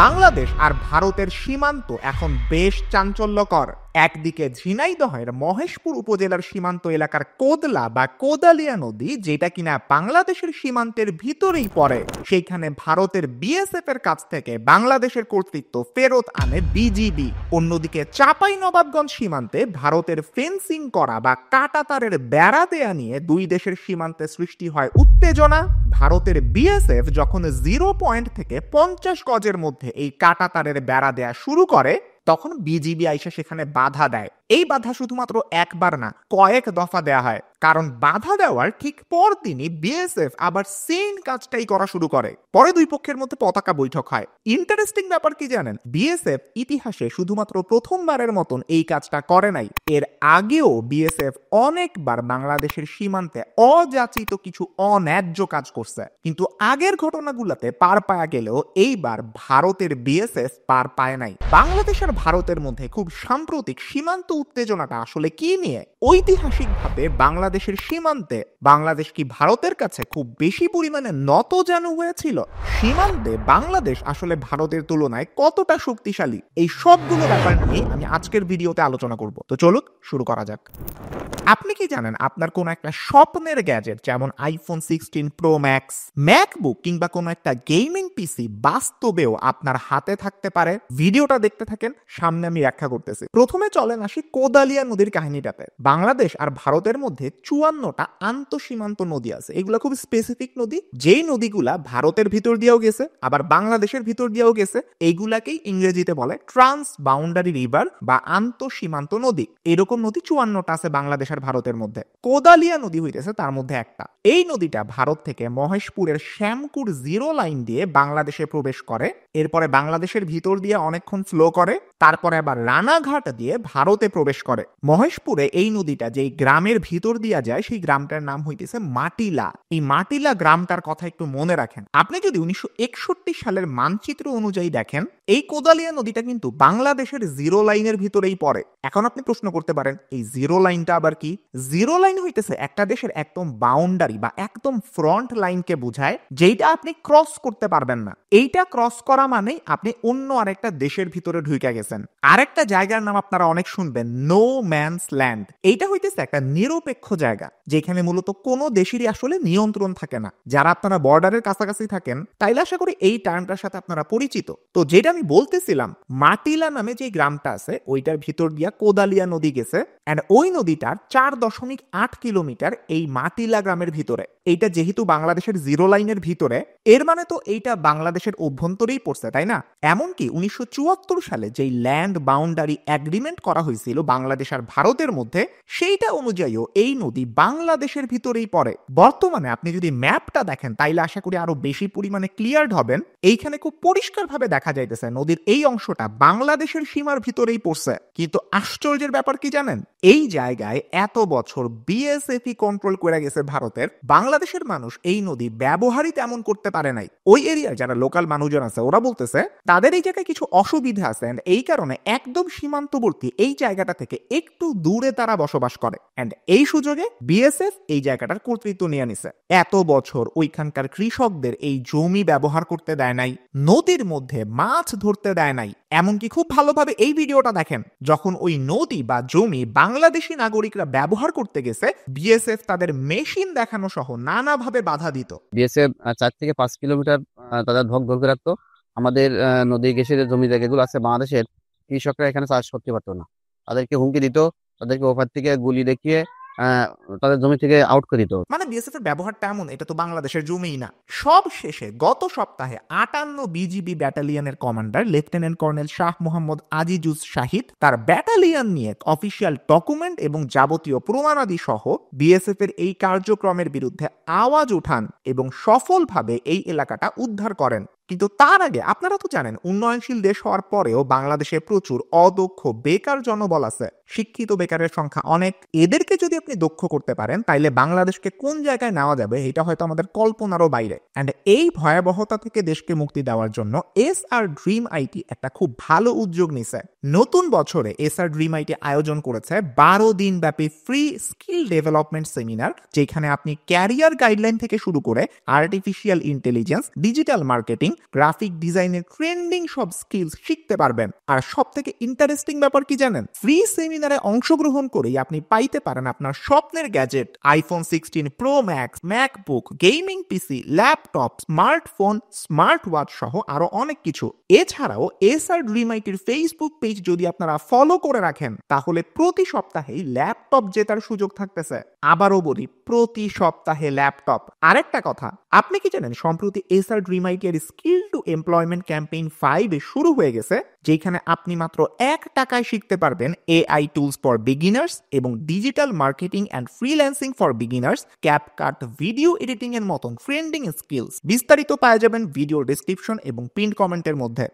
বাংলাদেশ আর ভারতের সীমান্ত এখন বেশ চাঞ্চল্যকর। একদিকে ঝিনাইদহের মহেশপুর উপজেলার সীমান্ত এলাকার কোদলা বা কোদালিয়া নদী, যেটা কিনা বাংলাদেশের সীমান্তের ভিতরেই পড়ে, সেইখানে ভারতের বিএসএফ এর কাছ থেকে বাংলাদেশের কর্তৃত্ব ফেরত আনে বিজিবি। অন্যদিকে চাঁপাইনবাবগঞ্জ সীমান্তে ভারতের ফেন্সিং করা বা কাঁটাতারের বেড়া দেয়া নিয়ে দুই দেশের সীমান্তে সৃষ্টি হয় উত্তেজনা। ভারতের বিএসএফ যখন 0 পয়েন্ট থেকে 50 গজের মধ্যে এই কাঁটাতারের বেড়া দেয়া শুরু করে, তখন বিজিবি আইসা সেখানে বাধা দেয়। এই বাধা শুধুমাত্র একবার না, কয়েক দফা দেয়া হয়। কারণ বাধা দেওয়ার ঠিক পরদিনই বিএসএফ আবার সেম কাজটাই করা শুরু করে। পরে দুই পক্ষের মধ্যে পতাকা বৈঠক হয়। ইন্টারেস্টিং ব্যাপার কি জানেন, বিএসএফ ইতিহাসে শুধুমাত্র প্রথমবারের মতন এই কাজটা করে নাই। এর আগেও বিএসএফ অনেকবার বাংলাদেশের সীমান্তে অযাচিত কিছু অন্যায্য কাজ করছে, কিন্তু আগের ঘটনাগুলোতে পার পায়া গেলেও এইবার ভারতের বিএসএফ পার পায় নাই। বাংলাদেশ আর ভারতের মধ্যে খুব সাম্প্রতিক সীমান্ত উত্তেজনাটা আসলে কি নিয়ে? ঐতিহাসিকভাবে বাংলাদেশের সীমান্তে বাংলাদেশ কি ভারতের কাছে খুব বেশি পরিমাণে নতজানু হয়েছিল? সীমান্তে বাংলাদেশ আসলে ভারতের তুলনায় কতটা শক্তিশালী? এই সবগুলো ব্যাপার নিয়ে আমি আজকের ভিডিওতে আলোচনা করব। তো চলুক শুরু করা যাক। আপনি কি জানেন আপনার কোন একটা স্বপ্নের গ্যাজেট যেমন আইফোন 16 প্রো ম্যাক্স, ম্যাকবুক কিংবা কোন একটা গেমিং পিসি বাস্তবেও আপনার হাতে থাকতে পারে? ভিডিওটা দেখতে থাকেন, সামনে আমি ব্যাখ্যা করতেছি। প্রথমে চলেন আসি কোদালিয়া নদীর কাহিনীটাতে। বাংলাদেশ আর ভারতের মধ্যে 54টা আন্তঃসীমান্ত নদী আছে। এগুলো খুব স্পেসিফিক নদী, যেই নদীগুলা ভারতের ভিতর দিয়েও গেছে আবার বাংলাদেশের ভিতর দিয়েও গেছে। এইগুলাকেই ইংরেজিতে বলে ট্রান্স বাউন্ডারি রিভার বা আন্তঃসীমান্ত নদী। এরকম নদী 54টা আছে বাংলাদেশ আর ভারতের মধ্যে। কোদালিয়া নদী হইতেছে তার মধ্যে একটা। এই নদীটা ভারত থেকে মহেশপুরের শ্যামকুর 0 লাইন দিয়ে বাংলাদেশে প্রবেশ করে, এরপরে বাংলাদেশের ভিতর দিয়ে অনেকক্ষণ ফ্লো করে, তারপরে আবার রানাঘাট দিয়ে ভারতে প্রবেশ করে। মহেশপুরে এই নদীটা যেই গ্রামের ভিতর দিয়া যায়, সেই গ্রামটার নাম হইতেছে মাটিলা। এই মাটিলা গ্রামটার কথা একটু মনে রাখেন। আপনি যদি 1961 সালের মানচিত্র অনুযায়ী দেখেন, এই কোদালিয়া নদীটা কিন্তু বাংলাদেশের 0 লাইনের ভিতরেই পড়ে। এখন আপনি প্রশ্ন করতে পারেন, এই 0 লাইনটা আবার কি? 0 লাইন হইতেছে একটা দেশের একদম বাউন্ডারি বা একদম ফ্রন্ট লাইনকে বোঝায়, যেটা আপনি ক্রস করতে পারবেন না। এইটা ক্রস করা মানেই আপনি অন্য আরেকটা দেশের ভিতরে ঢুকে গেছেন। আরেকটা জায়গার নাম আপনারা অনেক শুনবেন, নো ম্যানস ল্যান্ড। এইটা হইতেছে একটা নিরপেক্ষ জায়গা, যেখানে মূলত কোনো দেশেরই আসলে নিয়ন্ত্রণ থাকে না। যারা আপনারা বর্ডারের কাছাকাছি থাকেন, তাইলে আশা করি এই টার্মটার সাথে আপনারা পরিচিত। তো যেটা আমি বলতেছিলাম, মাটিলা নামে যে গ্রামটা আছে, ওইটার ভিতর দিয়া কোদালিয়া নদী গেছে। এন্ড ওই নদীটার 4.8 কিলোমিটার এই মাটিলা গ্রামের ভিতরে। এইটা যেহেতু বাংলাদেশের 0 লাইনের ভিতরে, এর মানে তো এইটা বাংলাদেশের অভ্যন্তরেই পড়ছে, তাই না? এমনকি 1974 সালে যেই ল্যান্ড বাউন্ডারি এগ্রিমেন্ট করা হয়েছিল বাংলাদেশ আর ভারতের মধ্যে, সেইটা অনুযায়ীও এই নদী বাংলাদেশের ভিতরেই পড়ে। বর্তমানে আপনি যদি ম্যাপটা দেখেন, তাইলে আশা করি আরো বেশি পরিমাণে ক্লিয়ার হবেন। এইখানে খুব পরিষ্কারভাবে দেখা যাইতেছে নদীর এই অংশটা বাংলাদেশের সীমার ভিতরেই পড়ছে। কিন্তু আশ্চর্যের ব্যাপার কি জানেন, এই জায়গায় এত বছর বিএসএফই কন্ট্রোল করে গেছে ভারতের। বাংলাদেশের মানুষ এই নদী ব্যবহারই তেমন করতে পারে নাই। ওই এরিয়ার যারা লোকাল মানুষজন আছে, ওরা বলতেছে তাদের এই জায়গায় কিছু অসুবিধা আছে, এই কারণে একদম সীমান্তবর্তী এই জায়গাটা থেকে একটু দূরে তারা বসবাস করে। এন্ড এই সুযোগে বিএসএফ এই জায়গাটার কর্তৃত্ব নিয়ে নিছে। এত বছর ওইখানকার কৃষকদের এই জমি ব্যবহার করতে দেয় নাই, নদীর মধ্যে মাছ ধরতে দেয় নাই। এমনকি খুব ভালোভাবে এই ভিডিওটা দেখেন, যখন ওই নদী বা জমি বাংলাদেশি নাগরিকরা ব্যবহার করতে গেছে, বিএসএফ তাদের মেশিন দেখানো সহ নানাভাবে বাধা দিত। বিএসএফ 4 থেকে 5 কিলোমিটার তাদের ধরে রাখতো। আমাদের নদী ঘেঁষে জমি জায়গাগুলো আছে বাংলাদেশের, কৃষকরা এখানে চাষ করতে পারতো না। তাদেরকে হুমকি দিত, তাদেরকে ওপার থেকে গুলি দেখিয়ে তাদের জমি থেকে আউট করে দিত। মানে বিএসএফ এর ব্যবহারটা এমন, এটা তো বাংলাদেশের জমিই না। সব শেষে গত সপ্তাহে 58 বিজিবি ব্যাটালিয়নের commander lieutenant colonel Shah Mohammad Azizuz Shahid তার ব্যাটালিয়ন নিয়ে অফিসিয়াল ডকুমেন্ট এবং যাবতীয় প্রমাণাদি সহ বিএসএফ এর এই কার্যক্রমের বিরুদ্ধে আওয়াজ উঠান এবং সফলভাবে এই এলাকাটা উদ্ধার করেন। কিন্তু তার আগে আপনারা তো জানেন, উন্নয়নশীল দেশ হওয়ার পরেও বাংলাদেশে প্রচুর অদক্ষ বেকার জনবল আছে। শিক্ষিত বেকারের সংখ্যা অনেক। এদেরকে যদি আপনি দক্ষ করতে পারেন, তাইলে বাংলাদেশকে কোন জায়গায় নেওয়া যাবে, এটা হয়তো আমাদের কল্পনারও বাইরে। এন্ড এই ভয়াবহতা থেকে দেশকে মুক্তি দেওয়ার জন্য এসআর ড্রিম আইটি একটা খুব ভালো উদ্যোগ নিছে। নতুন বছরে এসআর ড্রিম আইটি আয়োজন করেছে 12 দিন ব্যাপী ফ্রি স্কিল ডেভেলপমেন্ট সেমিনার, যেখানে আপনি ক্যারিয়ার গাইডলাইন থেকে শুরু করে artificial intelligence, digital marketing, graphic ডিজাইনের ট্রেন্ডিং সব স্কিলস শিখতে পারবেন। আর সব থেকে ইন্টারেস্টিং ব্যাপার কি জানেন, ফ্রি সেমিনারে অংশগ্রহণ করেই আপনি পাইতে পারেন আপনার স্বপ্নের gadget, iPhone 16 pro max, MacBook, gaming পিসি, ল্যাপটপ, স্মার্টফোন, স্মার্ট ওয়াচ সহ আরো অনেক কিছু। এছাড়াও এসআর ড্রিমাইটের ফেসবুক পেজ যদি আপনারা ফলো করে রাখেন তাহলে প্রতি সপ্তাহেই ল্যাপটপ জেতার সুযোগ থাকতেছে। আবারও বলি, প্রতি সপ্তাহে ল্যাপটপ। আরেকটা কথা, আপনি কি জানেন সম্প্রতি এসআর ড্রিমাইটের স্কিল টু এমপ্লয়মেন্ট ক্যাম্পেইন 5 শুরু হয়ে গেছে, যেখানে আপনি মাত্র 1 টাকায় শিখতে পারবেন এআই টুলস ফর বিগিনার্স এবং digital marketing and freelancing for beginners, CapCut, video editing এর মতন ট্রেন্ডিং স্কিলস। বিস্তারিত পাওয়া যাবেন ভিডিও ডেসক্রিপশন এবং পিন কমেন্টের মধ্যে।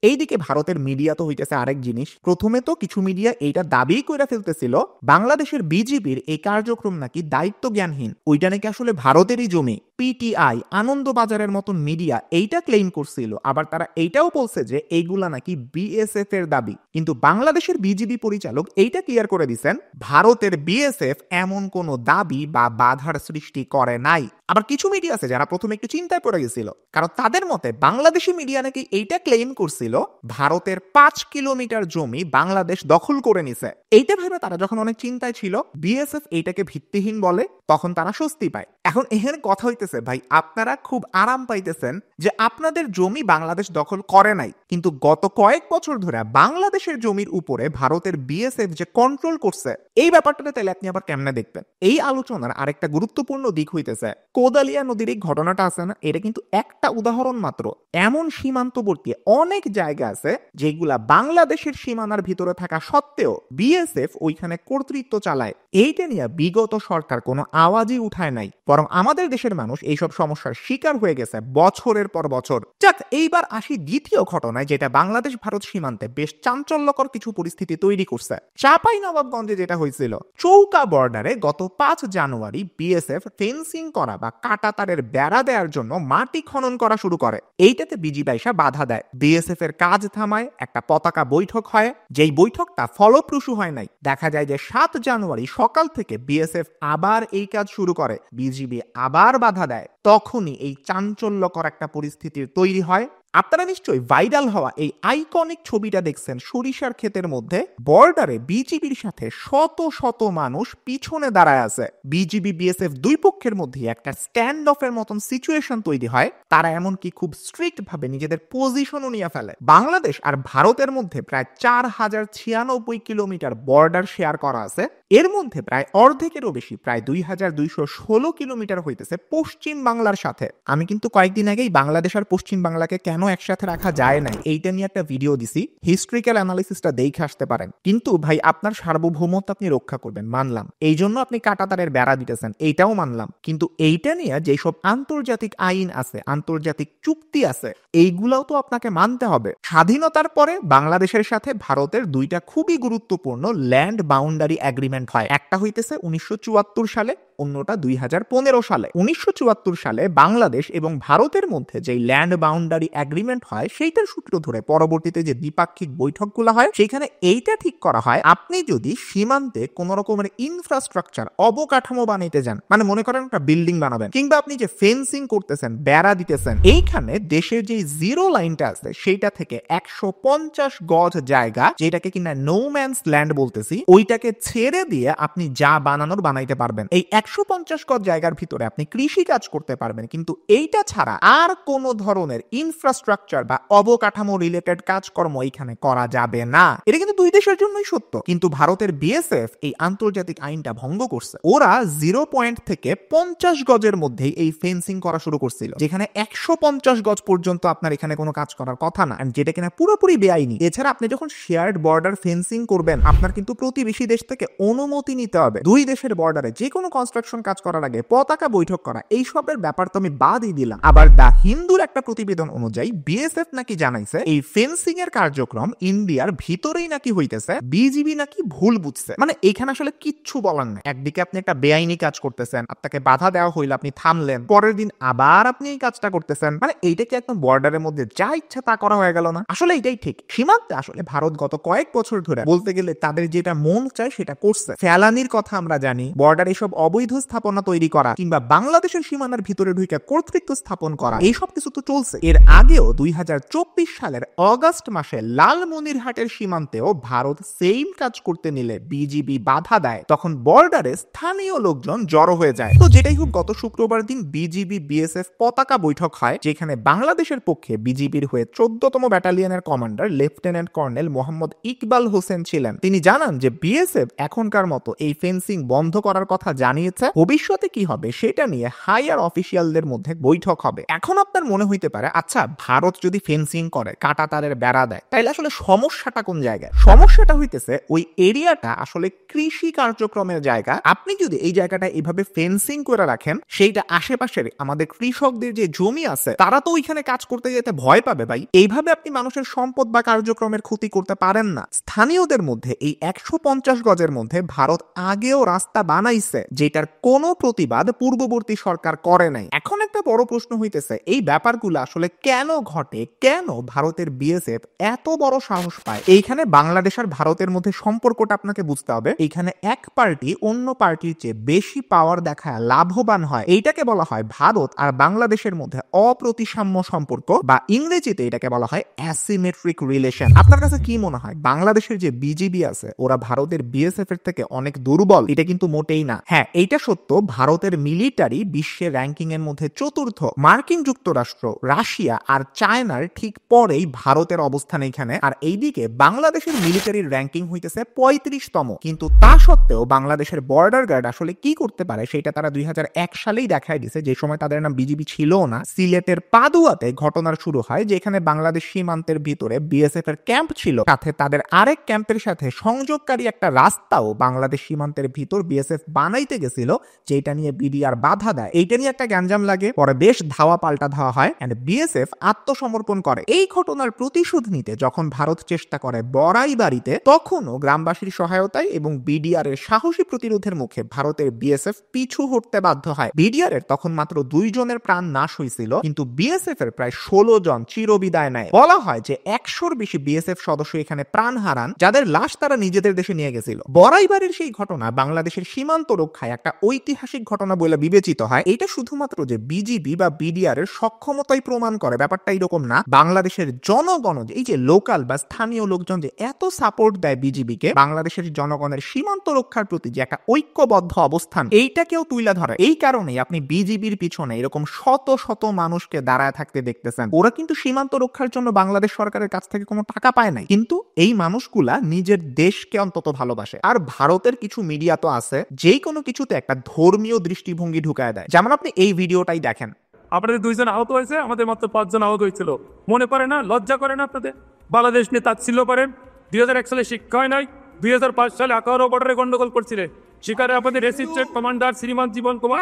এইদিকে ভারতের মিডিয়া তো হইতেছে আরেক জিনিস। প্রথমে তো কিছু মিডিয়া এইটা দাবি করে ফেলতেছিল বাংলাদেশের বিজিবির এই কার্যক্রম নাকি দায়িত্ব জ্ঞানহীন, ওইটা নাকি আসলে ভারতেরই জমি। পিটিআই, আনন্দবাজারের মতন মিডিয়া এইটা ক্লেইম করছিল, আবার তারা এইটাও বলছে যে এইগুলা নাকি বিএসএফ এর দাবি। কিন্তু বাংলাদেশের বিজিবি পরিচালক এইটা ক্লিয়ার করে দিচ্ছেন ভারতের বিএসএফ এমন কোনো দাবি বা বাধার সৃষ্টি করে নাই। আবার কিছু মিডিয়া আছে যারা প্রথমে একটু চিন্তায় পড়ে গেছিল, কারণ তাদের মতে বাংলাদেশি মিডিয়া নাকি এইটা ক্লেইম করছিল ভারতের 5 কিলোমিটার জমি বাংলাদেশ দখল করে নিছে। এইটা ভেবে তারা যখন অনেক চিন্তায় ছিল, বিএসএফ এইটাকে ভিত্তিহীন বলে, তখন তারা স্বস্তি পায়। এখন এখানে কথা হইতেছে ভাই, আপনারা খুব আরাম পাইতেছেন যে আপনাদের জমি বাংলাদেশ দখল করে নাই, কিন্তু গত কয়েক বছর ধরে বাংলাদেশের জমির উপরে ভারতের বিএসএফ যে কন্ট্রোল করছে, এই ব্যাপারটাতে তাহলে আপনি আবার কেমনে দেখবেন? এই আলোচনার আরেকটা গুরুত্বপূর্ণ দিক হইতেছে কোদালিয়া নদীর এই ঘটনাটা আছে না, এটা কিন্তু একটা উদাহরণ মাত্র। এমন সীমান্তবর্তী অনেক জায়গা আছে যেগুলা বাংলাদেশের সীমানার ভিতরে থাকা সত্ত্বেও বিএসএফ ওইখানে কর্তৃত্ব চালায়। এইটা নিয়ে বিগত সরকার কোনো আওয়াজই উঠায় নাই, বরং আমাদের দেশের মানুষ এইসব সমস্যার শিকার হয়ে গেছে বছরের পর বছর। যাক, এইবার আসি দ্বিতীয় ঘটনায়, যেটা বাংলাদেশ ভারত সীমান্তে বেশ চাঞ্চল্যকর কিছু পরিস্থিতি তৈরি করছে। চাঁপাইনবাবগঞ্জে যেটা হয়েছিল, চৌকা বর্ডারে গত 5 জানুয়ারি বিএসএফ ফেন্সিং করা বা কাঁটাতারের বেড়া দেওয়ার জন্য মাটি খনন করা শুরু করে। এইটাতে বিজিবি আইসা বাধা দেয়, বিএসএফ এর কাজ থামায়, একটা পতাকা বৈঠক হয়, যেই বৈঠকটা ফলপ্রসূ হয় নাই। দেখা যায় যে 7 জানুয়ারি সকাল থেকে বিএসএফ আবার এই কাজ শুরু করে, বিজিবি আবার বাধা দেয়। তখনই এই চাঞ্চল্যকর একটা পরিস্থিতির তৈরি হয়। আপনারা নিশ্চয়ই ভাইরাল হওয়া এই আইকনিক ছবিটা দেখছেন, সরিষার ক্ষেতের মধ্যে বর্ডারে বিজিবির সাথে শত শত মানুষ পিছনে দাঁড়ায় আছে। বিজিবি বিএসএফ দুই পক্ষের মধ্যে একটা স্ট্যান্ড অফের মতন সিচুয়েশন তৈরি হয়। তারা এমনকি খুব স্ট্রিক্ট ভাবে নিজেদের পজিশনও নিয়ে ফেলে। বাংলাদেশ আর ভারতের মধ্যে প্রায় 4096 কিলোমিটার বর্ডার শেয়ার করা আছে। এর মধ্যে প্রায় অর্ধেকেরও বেশি, প্রায় 2216 কিলোমিটার হইতেছে পশ্চিম বাংলার সাথে। আমি কিন্তু কয়েকদিন আগেই বাংলাদেশ আর পশ্চিম বাংলাকে কেন একসাথে রাখা যায় না এইটা নিয়ে একটা ভিডিও দিছি, হিস্ট্রিক্যাল অ্যানালিসিসটা দেখে আসতে পারেন। কিন্তু ভাই, আপনার সার্বভৌমত্ব আপনি রক্ষা করবেন মানলাম, এই জন্য আপনি কাঁটাতারের বেড়া দিতেছেন এইটাও মানলাম, কিন্তু এইটা নিয়ে যেসব আন্তর্জাতিক আইন আছে, আন্তর্জাতিক চুক্তি আছে, এইগুলাও তো আপনাকে মানতে হবে। স্বাধীনতার পরে বাংলাদেশের সাথে ভারতের দুইটা খুবই গুরুত্বপূর্ণ ল্যান্ড বাউন্ডারি এগ্রিমেন্ট হয়। একটা হইতেছে 1974 সালে, অন্যটা 2015 সালে। 1974 সালে বাংলাদেশ এবং ভারতের মধ্যে যে ল্যান্ড বাউন্ডারি এগ্রিমেন্ট হয়, সেইটার সূত্র ধরে পরবর্তীতে যে দ্বিপাক্ষিক বৈঠকগুলো হয়, সেখানে এইটা ঠিক করা হয়, আপনি যদি সীমান্তে কোন রকমের ইনফ্রাস্ট্রাকচার, অবকাঠামো বানাইতে যান, মানে মনে করেন একটা বিল্ডিং বানাবেন, কিংবা আপনি যে ফেন্সিং করতেছেন, বেড়া দিতেছেন, এইখানে দেশের যে জিরো লাইনটা আছে সেইটা থেকে 150 গজ জায়গা, যেটাকে কিনা নো ম্যানস ল্যান্ড বলতেছি, ওইটাকে ছেড়ে দিয়ে আপনি যা বানানোর বানাইতে পারবেন। এই 150 গজ জায়গার ভিতরে আপনি কৃষি কাজ করতে পারবেন, কিন্তু এইটা ছাড়া আর কোন ধরনের ইনফ্রাস্ট্রাকচার বা অবকাঠামো রিলেটেড কাজকর্ম এখানে করা যাবে না। এটা কিন্তু দুই দেশের জন্যই সত্য। কিন্তু ভারতের বিএসএফ এই আন্তর্জাতিক আইনটা ভঙ্গ করছে। ওরা 0 পয়েন্ট থেকে 50 গজের মধ্যে এই ফেন্সিং করা শুরু করছিল, যেখানে 150 গজ পর্যন্ত আপনার এখানে কোনো কাজ করার কথা না, যেটা কিনা পুরোপুরি বেআইনি। এছাড়া আপনি যখন শেয়ার্ড বর্ডার ফেন্সিং করবেন, আপনার কিন্তু প্রতিবেশী দেশ থেকে অনুমতি নিতে হবে। দুই দেশের বর্ডারে যে কোনো কনস্ট্রাকশন কাজ করার আগে পতাকা বৈঠক করা, এই সবের ব্যাপার তো আমি বাদই দিলাম। আবার দা হিন্দুর একটা প্রতিবেদন অনুযায়ী বিএসএফ নাকি জানাইছে এই ফেন্সিং এর কার্যক্রম ইন্ডিয়ার ভিতরেই নাকি হইতেছে, বিজিবি নাকি ভুল বুঝছে। মানে এখানে আসলে কিচ্ছু বলার নাই। একদিকে আপনি একটা বেআইনি কাজ করতেছেন, আপনাকে বাধা দেওয়া হইলে আপনি থামলেন, পরের দিন আবার আপনি এই কাজটা করতেছেন, মানে এইটা কি একদম বর্ডারের মধ্যে যা ইচ্ছা তা করা হয়ে গেল না? আসলে এটাই ঠিক। সীমান্তে আসলে ভারত গত কয়েক বছর ধরে বলতে গেলে তাদের যেটা মন চায় সেটা করছে। ফেলানির কথা আমরা জানি, বর্ডার এসব অবৈধ অবৈধ স্থাপনা তৈরি করা কিংবা বাংলাদেশের সীমানার ভিতরে ঢুকে কর্তৃত্ব স্থাপন করা, এইসব কিছু তো চলছে। এর আগেও 2024 সালের অগাস্ট মাসে লালমনিরহাটের সীমান্তেও ভারত সেম কাজ করতে নিলে বিজিবি বাধা দেয়, তখন বর্ডারে স্থানীয় লোকজন জড়ো হয়ে যায়। তো যেটাই হোক, গত শুক্রবার দিন বিজিবি বিএসএফ পতাকা বৈঠক হয়, যেখানে বাংলাদেশের পক্ষে বিজিবির হয়ে 14তম ব্যাটালিয়নের commander lieutenant colonel Mohammad Iqbal Hossain ছিলেন। তিনি জানান যে বিএসএফ এখনকার মতো এই ফেন্সিং বন্ধ করার কথা জানিয়েছে, ভবিষ্যতে কি হবে সেটা নিয়ে হাইয়ার অফিসিয়ালদের মধ্যে বৈঠক হবে। এখন আপনার মনে হইতে পারে, আচ্ছা ভারত যদি ফেন্সিং করে, কাঁটা তারের বেড়া দেয়, তাইলে আসলে সমস্যাটা কোন জায়গায়? সমস্যাটা হইতেছে ওই এরিয়াটা আসলে কৃষি কার্যক্রমের জায়গা। আপনি যদি এই জায়গাটা এইভাবে ফেন্সিং করে রাখেন, সেইটা আশেপাশের আমাদের কৃষকদের যে জমি আছে তারা তো ওইখানে কাজ করতে যেতে ভয় পাবে ভাই। এইভাবে আপনি মানুষের সম্পদ বা কার্যক্রমের ক্ষতি করতে পারেন না। স্থানীয়দের মধ্যে এই 150 গজের মধ্যে ভারত আগেও রাস্তা বানাইছে, যেটার কোনো প্রতিবাদ পূর্ববর্তী সরকার করে নাই। এখন একটা বড় প্রশ্ন হইতেছে, এই ব্যাপারগুলো আসলে কেন ঘটে? কেন ভারতের বিএসএফ এত বড় সাহস পায়? এইখানে বাংলাদেশ আর ভারতের মধ্যে সম্পর্কটা আপনাকে বুঝতে হবে। এইখানে এক পার্টি অন্য পার্টির চেয়ে বেশি পাওয়ার দেখায় লাভবান হয়, এইটাকে বলা হয় ভারত আর বাংলাদেশের মধ্যে অপ্রতিসাম্য সম্পর্ক, বা ইংরেজিতে এটাকে বলা হয় অ্যাসিমেট্রিক রিলেশন। আপনার কাছে কি মনে হয়, বাংলাদেশের যে বিজিবি আছে ওরা ভারতের বিএসএফ এর থেকে অনেক দুর্বল? এটা কিন্তু মোটেই না। হ্যাঁ, এইটা সত্য, ভারতের মিলিটারি বিশ্বের র্যাঙ্কিং এর মধ্যে চতুর্থ। মার্কিন যুক্তরাষ্ট্র, রাশিয়া আর চায়নার ঠিক পরেই ভারতের অবস্থান এখানে। আর এইদিকে বাংলাদেশের মিলিটারির র্যাঙ্কিং হইতেছে 35তম। কিন্তু তা সত্ত্বেও বাংলাদেশের বর্ডার গার্ড আসলে কি করতে পারে সেটা তারা 2001 সালেই দেখায় দিছে, যে সময় তাদের নাম বিজিবি ছিল না। সিলেটের পাদুয়াতে ঘটনার শুরু হয়, যেখানে বাংলাদেশ সীমান্তের ভিতরে বিএসএফ এর ক্যাম্প ছিল, সাথে তাদের আরেক ক্যাম্পের সাথে সংযোগকারী একটা রাস্তাও বাংলাদেশ সীমান্তের ভিতর বিএসএফ বানাইতে গেছিল, যেটা নিয়ে বিডিআর বাধা দেয়। এইটা নিয়ে একটা গ্যাঞ্জাম লাগে, পরে বেশ ধাওয়া পাল্টা ধাওয়া হয় এন্ড বিএসএফ আত্মসমর্পণ করে। এই ঘটনার প্রতিশোধ নিতে যখন ভারত চেষ্টা করে বড়াই বাড়িতে, তখনও গ্রামবাসীর সহায়তায় এবং বিডিআর এর সাহসী প্রতিরোধের মুখে ভারতের বিএসএফ পিছু হটতে বাধ্য হয়। বিডিআর এর তখন মাত্র 2 জনের প্রাণ নাশ হয়েছিল, কিন্তু বিএসএফ এর প্রায় 16 জন চিরবিদায় নেয়। বলা হয় যে 100-র বেশি বিএসএফ সদস্য এখানে প্রাণ হারান, যাদের লাশ তারা নিজেদের দেশে নিয়ে গেছিল। বড়াইবাড়ির সেই ঘটনা বাংলাদেশের সীমান্ত রক্ষায় একটা ঐতিহাসিক ঘটনা বলে বিবেচিত হয়। এটা শুধুমাত্র যে বিজিবি বা বিডিআর এর সক্ষমতাই প্রমাণ করে, ব্যাপারটা এরকম না। বাংলাদেশের জনগণ, এই যে লোকাল বা স্থানীয় লোকজন যে এত সাপোর্ট দেয় বিজিবিকে, বাংলাদেশের জনগণের সীমান্ত রক্ষার প্রতি যে একটা ঐক্যবদ্ধ অবস্থান, এইটাকেও তুলে ধরে। এই কারণেই আপনি বিজিবির পিছনে এরকম শত শত মানুষকে দাঁড়ায় থাকতে দেখতেছেন। ওরা কিন্তু সীমান্ত রক্ষার জন্য বাংলাদেশ সরকারের কাছ থেকে কোনো টাকা পায় নাই, কিন্তু এই মানুষগুলা নিজের দেশকে অন্তত ভালোবাসে। আর ভারতের কিছু মিডিয়া তো আছে যে কোনো কিছুতে একটা ধর্মীয় দৃষ্টিভঙ্গি ঢুকায় দেয়, যেমন আপনি এই ভিডিওটাই দেখেন। আপনাদের 2 জন আহত হয়েছে, আমাদের মাত্র 5 জন আহত হয়েছিল। মনে পড়ে না? লজ্জা করে না আপনাদের? বাংলাদেশ নিয়ে তাচ্ছিল্য করেন। 2001 সালে শিক্ষা হয় নাই, 2005 সালে আকারও বর্ডারে গন্ডগোল করছিলেন। শিকারে আপনাদের রেসিস্ট্যান্ট কমান্ডার শ্রীমান জীবন কুমার।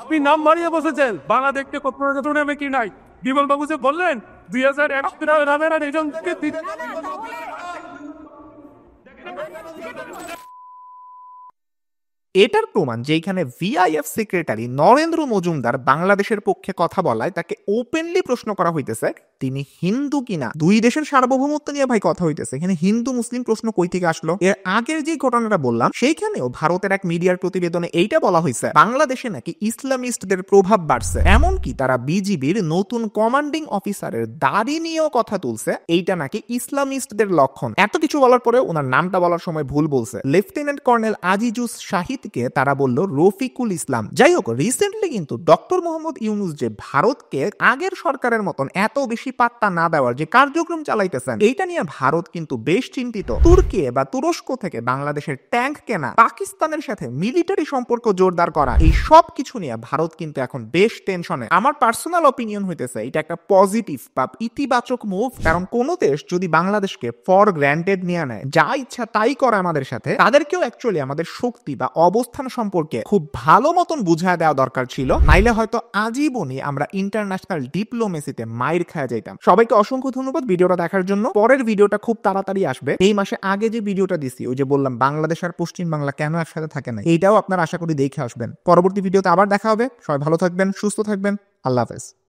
আপনি নাম মারিয়ে বসেছেন, বাংলাদেশকে কত নামে কি নাই। বিমল বাবু যে বললেন 2001 নামের আর এজন থেকে এটার প্রমাণ যেখানে ভিআইএফ সেক্রেটারি নরেন্দ্র মজুমদার বাংলাদেশের পক্ষে কথা বলায় তাকে ওপেনলি প্রশ্ন করা হইতেছে তিনি হিন্দু কিনা। দুই দেশের সার্বভৌমত্ব নিয়ে ভাই কথা হইতেছে, এখানে হিন্দু মুসলিম প্রশ্ন কই থেকে আসলো? এর আগের যে ঘটনাটা বললাম সেইখানেও ভারতের এক মিডিয়ার প্রতিবেদনে এইটা বলা হয়েছে, বাংলাদেশে নাকি ইসলামিস্টদের প্রভাব বাড়ছে, এমনকি তারা বিজিবির নতুন কমান্ডিং অফিসারের দাড়ি নিয়েও কথা তুলছে, এইটা নাকি ইসলামিস্টদের লক্ষণ। এত কিছু বলার পরে ওনার নামটা বলার সময় ভুল বলছে, লেফটেন্যান্ট কর্নেল আজিজুস শাহিদ কে তারা বলল রফিকুল ইসলাম। যাই হোক, রিসেন্টলি কিন্তু ডক্টর মোহাম্মদ ইউনূস যে ভারতকে আগের সরকারের মতন এত বেশি পাত্তা না দেওয়ার যে কার্যক্রম চালাইতেছেন, এইটা নিয়ে ভারত কিন্তু বেশ চিন্তিত। তুর্কি বা তুরস্ক থেকে বাংলাদেশের ট্যাঙ্ক কেনা, পাকিস্তানের সাথে মিলিটারি সম্পর্ক জোরদার করা, এই সব কিছু নিয়ে ভারত কিন্তু এখন বেশ টেনশনে। আমার পার্সোনাল অপিনিয়ন হইতেছে এটা একটা পজিটিভ বা ইতিবাচক মুভ, কারণ কোন দেশ যদি বাংলাদেশকে ফর গ্র্যান্টেড নিয়ে নেয়, যা ইচ্ছা তাই করে আমাদের সাথে, তাদেরকেও অ্যাকচুয়ালি আমাদের শক্তি বা অবস্থান সম্পর্কে খুব ভালো মতন বুঝায় দেওয়া দরকার ছিল, নাইলে হয়তো আজীবনই আমরা ইন্টারন্যাশনাল ডিপ্লোমেসিতে মাইর খাওয়া যাইতাম। সবাইকে অসংখ্য ধন্যবাদ ভিডিওটা দেখার জন্য। পরের ভিডিওটা খুব তাড়াতাড়ি আসবে, এই মাসে আগে যে ভিডিওটা দিছি, ওই যে বললাম বাংলাদেশ আর পশ্চিম বাংলা কেন একসাথে থাকে না, এইটাও আপনারা আশা করি দেখে আসবেন। পরবর্তী ভিডিওতে আবার দেখা হবে। সবাই ভালো থাকবেন, সুস্থ থাকবেন, আল্লাহ হাফেজ।